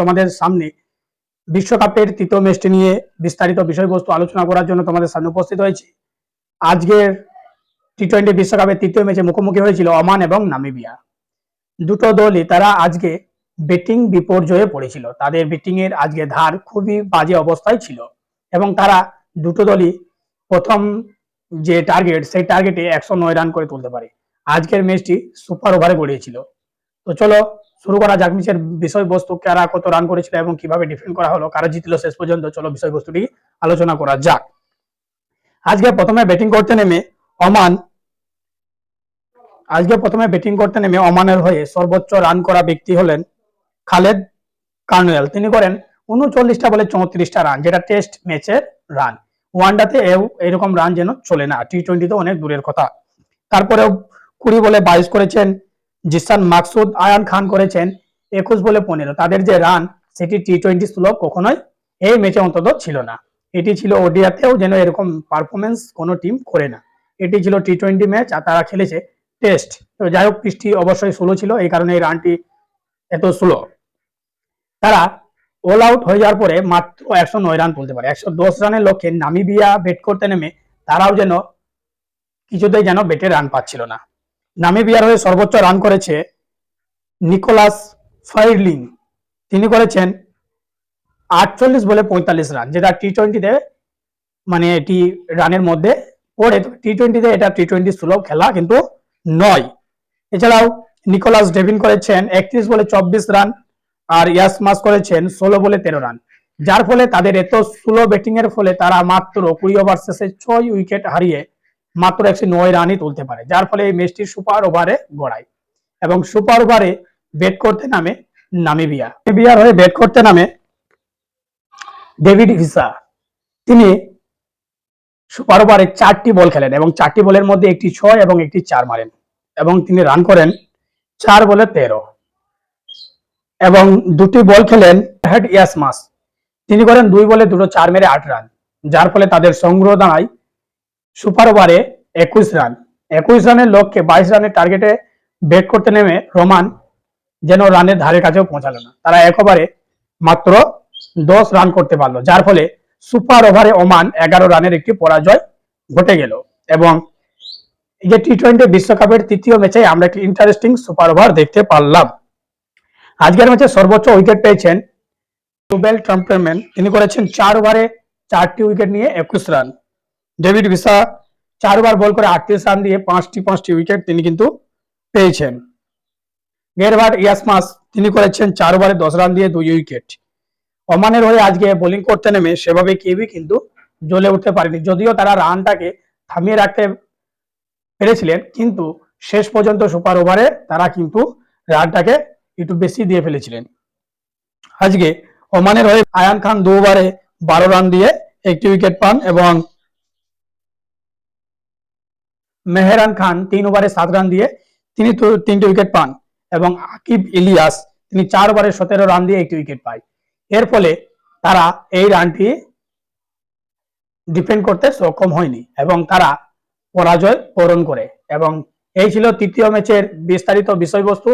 তোমাদের সামনে বিশ্বকাপের তৃতীয় ম্যাচটি নিয়ে বিস্তারিত বিষয়বস্তু আলোচনা করার জন্য তোমাদের সামনে উপস্থিত হয়েছি। আজকের টি-20 বিশ্বকাপের তৃতীয় ম্যাচে মুখোমুখি হয়েছিল ওমান এবং নামিবিয়া। দুটো দলই তারা আজকে ব্যাটিং বিপর্যয়ে পড়েছিল। তাদের ব্যাটিং এর আজকে ধার খুবই বাজে অবস্থায় ছিল এবং তারা দুটো দলই প্রথম যে টার্গেট সেই টার্গেটে 109 রান করে তুলতে পারে। আজকের ম্যাচটি সুপার ওভারে গড়িয়েছিল। তো চলো শুরু করা যাক ম্যাচের বিষয়বস্তু, কারা কত রান করেছিল এবং কিভাবে ডিফেন্ড করা হলো, কারা জিতলো শেষ পর্যন্ত। চলো বিষয়বস্তুটি আলোচনা করা যাক। আজকে প্রথমে ব্যাটিং করতে নেমে ওমানের হয়ে সর্বোচ্চ রান করা ব্যক্তি হলেন খালেদ কার্নেল। তিনি করেন 39টা বলে 34টা রান, যেটা টেস্ট ম্যাচের রান। ওয়ানডাতে এরকম রান যেন চলে না, টি-20 তো অনেক দূরের কথা। তারপরেও 20 বলে 22 করেছেন জিসান মাকসুদ। আয়ান খান করেছেন 21 বলে 15। তাদের যে রান সেটি টি-20 স্লোপ কখনোই এই ম্যাচে অন্তত ছিল না। এটি ছিল ওডিআতেও যেন এরকম পারফরমেন্স কোনো টিম করে না। এটি ছিল টি-20 ম্যাচ আর তারা খেলেছে টেস্ট। তো যাই হোক, পিচটি অবশ্যই স্লো ছিল, এই কারণে এই রানটি এত স্লো। তারা অল আউট হয়ে যাওয়ার পরে মাত্র 109 রান তুলতে পারে। 110 রানের লক্ষ্যে নামিবিয়া ব্যাট করতে নেমে তারাও যেন কিছুতেই যেন ব্যাটে রান পাচ্ছিল না। নামিবিয়ার হয়ে সর্বোচ্চ রান করেছে নিকোলাস ফাইরলিং। তিনি করেছেন 48 বলে 45 রান, যেটা টি-20তে মানে এটি রানের মধ্যে পড়ে। টি-20তে এটা টি-20 সুলভ খেলা কিন্তু নয়। এছাড়াও নিকোলাস ডেভিন করেছেন 31 বলে 24 রান আর ইয়াসমাস করেছেন 16 বলে 13 রান। যার ফলে তাদের এত স্লো ব্যাটিং এর ফলে তারা মাত্র 20 ওভার শেষে 6 উইকেট হারিয়ে মাত্র 109 রানই তুলতে পারে, যার ফলে এই ম্যাচটি সুপার ওভারে গড়ায়। এবং সুপার ওভারে ব্যাট করতে নামে নামিবিয়ার হয়ে ব্যাট করতে নামে ডেভিড ভিসা। তিনি সুপার ওভারে 4টি বল খেলেন এবং 4টি বলের মধ্যে একটি 6 এবং একটি 4 মারেন এবং তিনি রান করেন 4 বলে 13। এবং 2টি বল খেলেন হেড ইয়াসমাস। তিনি করেন 2 বলে 2 4 মেরে 8 রান, যার ফলে তাদের সংগ্রহ দাঁড়ায় সুপার ওভারে 21 রান। 21 রানের লক্ষ্যে 22 রানের টার্গেটে ব্যাট করতে নেমে রোমান যেন রানের ধারে কাছেও পৌঁছালো না। তারা এক ওভারে মাত্র 10 রান করতে পারলো, যার ফলে সুপার ওভারে ওমান 11 রানের একটি পরাজয় ঘটে গেল। এবং এই যে টি-20 বিশ্বকাপের তৃতীয় ম্যাচে আমরা একটি ইন্টারেস্টিং সুপার ওভার দেখতে পারলাম। আজকের ম্যাচে সর্বোচ্চ উইকেট পেয়েছেন রুবেল ট্রাম্পেরম্যান। তিনি করেছেন 4 ওভারে 4টি উইকেট নিয়ে 21 রান। ডেভিড ভিসা 4 ওভার বল করে 38 রান দিয়ে 5টি উইকেট তিনি কিন্তু পেয়েছেন। গেরবার্ট ইয়াসমাস তিনি করেছেন 4 ওভারে 10 রান দিয়ে 2 উইকেট। ওমানের হয়ে আজকে বোলিং করতে নেমে সেভাবে কেউই কিন্তু জ্বলে উঠতে পারেনি, যদিও তারা রানটাকে থামিয়ে রাখতে পেরেছিলেন, কিন্তু শেষ পর্যন্ত সুপার ওভারে তারা কিন্তু রানটাকে একটু বেশি দিয়ে ফেলেছিলেন। আজকে ওমানের হয়ে আয়ান খান 2 ওভারে 12 রান দিয়ে 1টি উইকেট পান এবং মেহরান খান 3 ওভারে 7 রান দিয়ে তিনি 3টি উইকেট পান এবং আকিব ইলিয়াস তিনি 4 ওভারে 17 রান দিয়ে 1টি উইকেট পায়। এর ফলে তারা এই রানটি ডিফেন্ড করতে সক্ষম হয়নি এবং তারা পরাজয় বরণ করে। এবং এই ছিল তৃতীয় ম্যাচের বিস্তারিত বিষয়বস্তু।